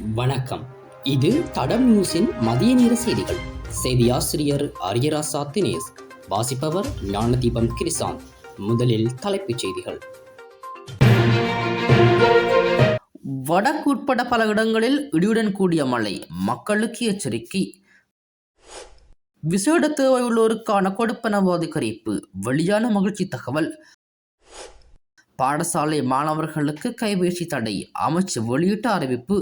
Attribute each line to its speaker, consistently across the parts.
Speaker 1: வணக்கம். இது தடம் நியூஸின் மதிய நேர செய்திகள். செய்தியாசிரியர் அரியராசா தினேஷ். வாசிப்பவர் ஞானதீபம் கிரிசாந்த். முதலில் தலைப்புச் செய்திகள்.
Speaker 2: வடக்கு உட்பட பல இடங்களில் இடியுடன் கூடிய மழை, மக்களுக்கு எச்சரிக்கை. விசேட தேவை உள்ளோருக்கான கொடுப்பனவு அதிகரிப்பு, வெளியான மகிழ்ச்சி தகவல். பாடசாலை மாணவர்களுக்கு கைபேசி தடை, அமைச்சர் வெளியிட்ட அறிவிப்பு.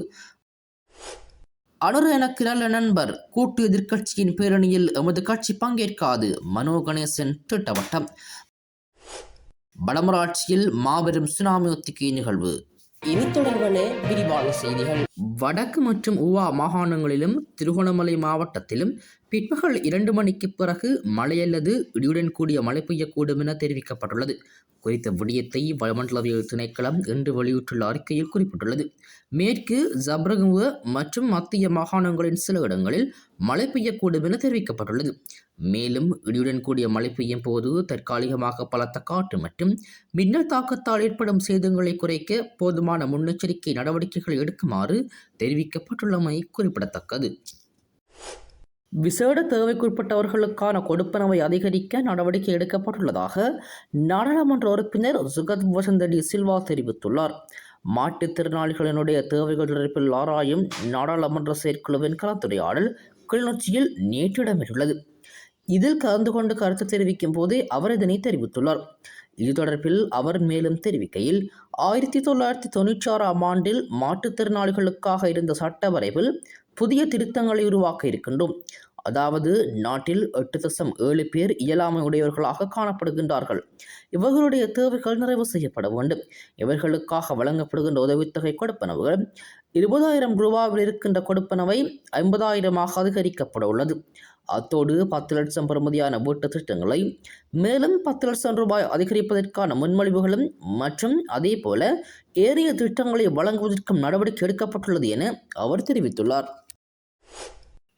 Speaker 2: அனுர எனக்கு நல்ல நண்பர், கூட்டு எதிர்க்கட்சியின் பேரணியில் எமது கட்சி பங்கேற்காது, மனோ கணேசன் திட்டவட்டம். வடமராட்சியில் மாபெரும் சுனாமி ஒத்திகை நிகழ்வு.
Speaker 1: இனி தொடர்பான விரிவான செய்திகள்.
Speaker 2: வடக்கு மற்றும் ஊவா மாகாணங்களிலும் திருகோணமலை மாவட்டத்திலும் பிற்பகல் 2 மணிக்கு பிறகு மழை அல்லது இடியுடன் கூடிய மழை பெய்யக்கூடும் என தெரிவிக்கப்பட்டுள்ளது. குறித்த விடயத்தை வளிமண்டலவியல் திணைக்களம் இன்று வெளியிட்டுள்ள அறிக்கையில் குறிப்பிட்டுள்ளது. மேற்கு ஜப்ரகுவ மற்றும் மத்திய மாகாணங்களின் சில இடங்களில் மழை பெய்யக்கூடும் என தெரிவிக்கப்பட்டுள்ளது. மேலும் இடியுடன் கூடிய மழை பெய்யும் போது தற்காலிகமாக பலத்த காற்று மற்றும் மின்னல் தாக்கத்தால் ஏற்படும் சேதங்களை குறைக்க போதுமான முன்னெச்சரிக்கை நடவடிக்கைகள் எடுக்குமாறு தெரிவிக்கப்பட்டுள்ளமை குறிப்பிடத்தக்கது. விசேட தேவைக்குட்பட்டவர்களுக்கான கொடுப்பனவை அதிகரிக்க நடவடிக்கை எடுக்கப்பட்டுள்ளதாக நாடாளுமன்ற உறுப்பினர் சுகத் வசந்த டி சில்வா தெரிவித்துள்ளார். மாற்றுத்திறனாளிகளினுடைய தேவைகள் தொடர்பில் ஆராயும் நாடாளுமன்ற செயற்குழுவின் கலந்துரையாடல் கிளிநொச்சியில் நேற்று இடம்பெற்றுள்ளது. இதில் கலந்து கொண்டு கருத்து தெரிவிக்கும் போதே அவர் இதனை தெரிவித்துள்ளார். இது தொடர்பில் அவர் மேலும் தெரிவிக்கையில், 1996ஆம் ஆண்டில் மாற்றுத்திறனாளிகளுக்காக இருந்த சட்ட வரைவில் புதிய திருத்தங்களை உருவாக்க இருக்கின்றோம். அதாவது நாட்டில் 8.7 பேர் இயலாமை உடையவர்களாக காணப்படுகின்றார்கள். இவர்களுடைய தேவைகள் நிறைவு செய்யப்பட வேண்டும். இவர்களுக்காக வழங்கப்படுகின்ற உதவித்தொகை கொடுப்பனவுகள் 20,000 ரூபாவில் இருக்கின்ற கொடுப்பனவை 50,000ஆக அதிகரிக்கப்பட உள்ளது. அத்தோடு 10 லட்சம் பெறுமதியான வீட்டு திட்டங்களை மேலும் 10 லட்சம் ரூபாய் அதிகரிப்பதற்கான முன்மொழிவுகளும் மற்றும் அதே போல ஏனைய திட்டங்களை வழங்குவதற்கும் நடவடிக்கை எடுக்கப்பட்டுள்ளது என அவர் தெரிவித்துள்ளார்.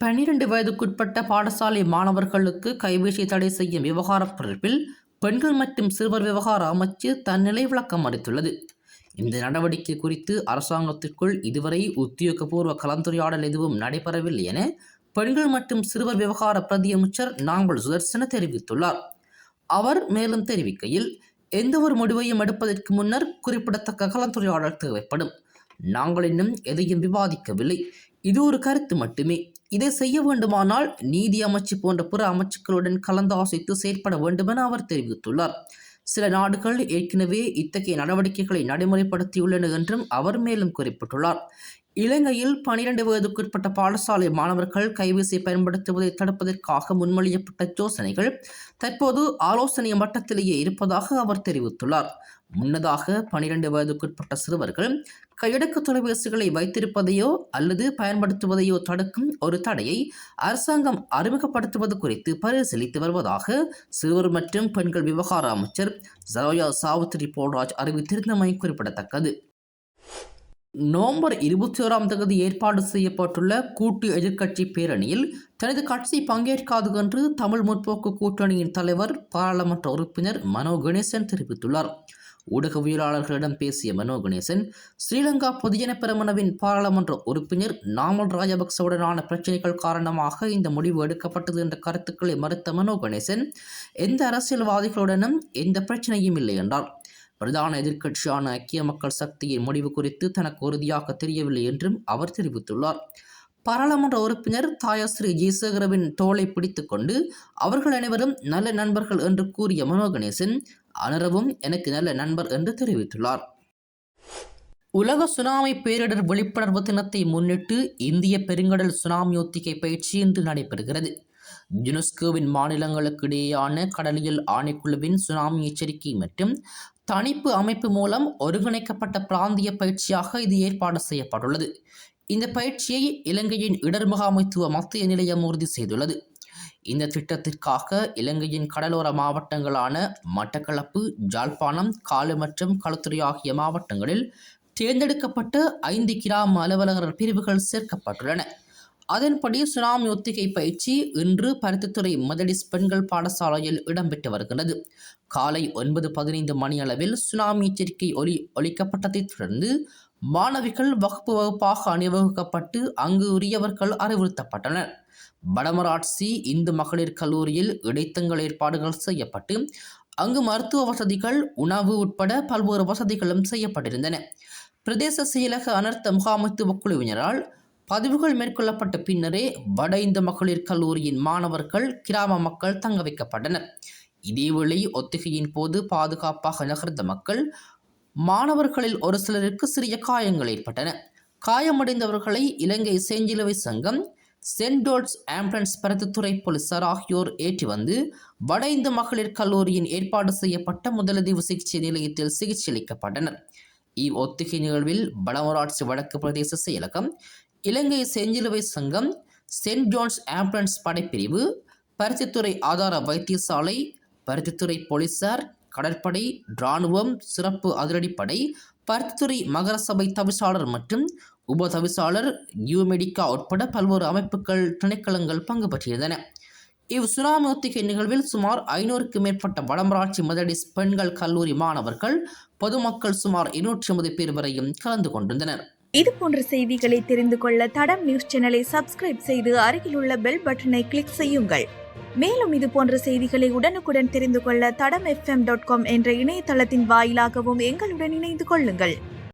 Speaker 2: 12 வயதுக்குட்பட்ட பாடசாலை மாணவர்களுக்கு கைபேசி தடை செய்யும் விவகாரம் தொடர்பில் பெண்கள் மற்றும் சிறுவர் விவகார அமைச்சு தன்னிலை விளக்கம் அளித்துள்ளது. இந்த நடவடிக்கை குறித்து அரசாங்கத்திற்குள் இதுவரை உத்தியோகபூர்வ கலந்துரையாடல் எதுவும் நடைபெறவில்லை என பெண்கள் மற்றும் சிறுவர் விவகார பிரதி அமைச்சர் நாங்கள் சுதர்சன தெரிவித்துள்ளார். அவர் மேலும் தெரிவிக்கையில், எந்த ஒரு முடிவையும் எடுப்பதற்கு முன்னர் குறிப்பிடத்தக்க கலந்துரையாடல் தேவைப்படும். நாங்கள் இன்னும் எதையும் விவாதிக்கவில்லை. இது ஒரு கருத்து மட்டுமே. இதை செய்ய வேண்டுமானால் நீதி அமைச்சு போன்ற பிற அமைச்சுக்களுடன் கலந்து ஆலோசித்து செயற்பட வேண்டும் என அவர் தெரிவித்துள்ளார். சில நாடுகள் ஏற்கனவே இத்தகைய நடவடிக்கைகளை நடைமுறைப்படுத்தியுள்ளன என்றும் அவர் மேலும் குறிப்பிட்டுள்ளார். இலங்கையில் 12 வயதுக்குட்பட்ட பாடசாலை மாணவர்கள் கைபேசியை பயன்படுத்துவதை தடுப்பதற்காக முன்மொழியப்பட்ட யோசனைகள் தற்போது ஆலோசனை மட்டத்திலேயே இருப்பதாக அவர் தெரிவித்துள்ளார். முன்னதாக 12 வயதுக்குட்பட்ட சிறுவர்கள் கையடக்க தொலைபேசிகளை வைத்திருப்பதையோ அல்லது பயன்படுத்துவதையோ தடுக்கும் ஒரு தடையை அரசாங்கம் அறிமுகப்படுத்துவது குறித்து பரிசீலித்து வருவதாக சிறுவர் மற்றும் பெண்கள் விவகார அமைச்சர் ஜரோயா சாவித்ரி போல்ராஜ் அறிவித்திருந்தமை குறிப்பிடத்தக்கது. நவம்பர் 21ஆம் தேதி ஏற்பாடு செய்யப்பட்டுள்ள கூட்டு எதிர்க்கட்சி பேரணியில் தனது கட்சி பங்கேற்காது என்று தமிழ் முற்போக்கு கூட்டணியின் தலைவர் பாராளுமன்ற உறுப்பினர் மனோ கணேசன் தெரிவித்துள்ளார். ஊடகவியலாளர்களிடம் பேசிய மனோ கணேசன், ஸ்ரீலங்கா பொதுஜன பெரமுனவின் பாராளுமன்ற உறுப்பினர் நாமல் ராஜபக்சவுடனான பிரச்சினைகள் காரணமாக இந்த முடிவு எடுக்கப்பட்டது என்ற கருத்துக்களை மறுத்த மனோ கணேசன், எந்த அரசியல்வாதிகளுடனும் எந்த பிரச்சனையும் இல்லை என்றார். பிரதான எதிர்க்கட்சியான ஐக்கிய மக்கள் சக்தியின் முடிவு குறித்து தனக்கு உறுதியாக தெரியவில்லை என்றும் அவர் தெரிவித்துள்ளார். பாராளுமன்ற உறுப்பினர் தாயஸ்ரீ ஜெயசேகரவின் தோளை பிடித்துக் கொண்டு அவர்கள் அனைவரும் நல்ல நண்பர்கள் என்று கூறிய மனோ கணேசன், அனுரவும் எனக்கு நல்ல நண்பர் என்று தெரிவித்துள்ளார். உலக சுனாமி பேரிடர் விழிப்புணர்வு தினத்தை முன்னிட்டு இந்திய பெருங்கடல் சுனாமி ஒத்திகை பயிற்சி இன்று நடைபெறுகிறது. யுனெஸ்கோவின் மாநிலங்களுக்கு இடையேயான கடலியல் ஆணைக்குழுவின் சுனாமி எச்சரிக்கை மற்றும் தணிப்பு அமைப்பு மூலம் ஒருங்கிணைக்கப்பட்ட பிராந்திய பயிற்சியாக இது ஏற்பாடு செய்யப்பட்டுள்ளது. இந்த பயிற்சியை இலங்கையின் இடர் முகாமைத்துவ மத்திய நிலையம் உறுதி செய்துள்ளது. இந்த திட்டத்திற்காக இலங்கையின் கடலோர மாவட்டங்களான மட்டக்களப்பு, ஜாழ்ப்பாணம், காலி மற்றும் களுத்துறை ஆகிய மாவட்டங்களில் தேர்ந்தெடுக்கப்பட்ட 5 கிராம அலுவலகர் பிரிவுகள் சேர்க்கப்பட்டுள்ளன. அதன்படி சுனாமி ஒத்திகை பயிற்சி இன்று பருத்தித்துறை மெதடிஸ் பெண்கள் பாடசாலையில் இடம்பெற்று வருகிறது. காலை 9:15 மணியளவில் சுனாமி எச்சரிக்கை ஒலிக்கப்பட்டதைத் தொடர்ந்து மாணவிகள் வகுப்பு வகுப்பாக அணிவகுக்கப்பட்டு அங்கு உரியவர்கள் அறிவுறுத்தப்பட்டனர். வடமராட்சி இந்து மகளிர் கல்லூரியில் இடைத்தங்கள் ஏற்பாடுகள் செய்யப்பட்டு அங்கு மருத்துவ வசதிகள், உணவு உட்பட பல்வேறு வசதிகளும் செய்யப்பட்டிருந்தன. பிரதேச செயலக அனர்த்த முகாமைத்துவ குழுவினரால் பதிவுகள் மேற்கொள்ளப்பட்ட பின்னரே வட இந்து மகளிர் கல்லூரியின் மாணவர்கள், கிராம மக்கள் தங்க வைக்கப்பட்டனர். இதேவேளை ஒத்திகையின் போது பாதுகாப்பாக நகர்ந்த மக்கள், மாணவர்களில் ஒரு சிலருக்கு சிறிய காயங்கள் ஏற்பட்டன. காயமடைந்தவர்களை இலங்கை செஞ்சிலுவை சங்கம், சென்ட் ஜோர்ஜ் ஆம்புலன்ஸ் பருத்தித்துறை போலீசார் ஆகியோர் ஏற்றி வந்து வட இந்து மகளிர் கல்லூரியின் ஏற்பாடு செய்யப்பட்ட முதலுதவி சிகிச்சை நிலையத்தில் சிகிச்சை அளிக்கப்பட்டனர். இவ்வொத்திகை நிகழ்வில் வடமராட்சி வடக்கு பிரதேச செயலகம், இலங்கை செஞ்சிலுவை சங்கம், சென்ட் ஜோன்ஸ் ஆம்புலன்ஸ் படைப்பிரிவு, பருத்தித்துறை ஆதார வைத்தியசாலை, பருத்தித்துறை போலீசார், கடற்படை, இராணுவம், சிறப்பு அதிரடிப்படை, பருத்தித்துறை மகர சபை தவிசாளர் மற்றும் உப தவிசாளர், யூமெடிகா உட்பட பல்வேறு அமைப்புகள், திணைக்களங்கள் பங்கு பெற்றிருந்தன. சுனாமி ஒத்திகை நிகழ்வில் சுமார் 500க்கு மேற்பட்ட வடமராட்சி மெதடிஸ்ட் பெண்கள் கல்லூரி மாணவர்கள், பொதுமக்கள் சுமார் 250 பேர் வரையும் கலந்து கொண்டிருந்தனர்.
Speaker 3: இது போன்ற செய்திகளை தெரிந்து கொள்ள தடம் நியூஸ் சேனலை சப்ஸ்கிரைப் செய்து அருகில் உள்ள பெல் பட்டனை கிளிக் செய்யுங்கள். மேலும் இது போன்ற செய்திகளை உடனுக்குடன் தெரிந்து கொள்ள தடம் FM.com என்ற இணையதளத்தின் வாயிலாகவும் எங்களுடன் இணைந்து கொள்ளுங்கள்.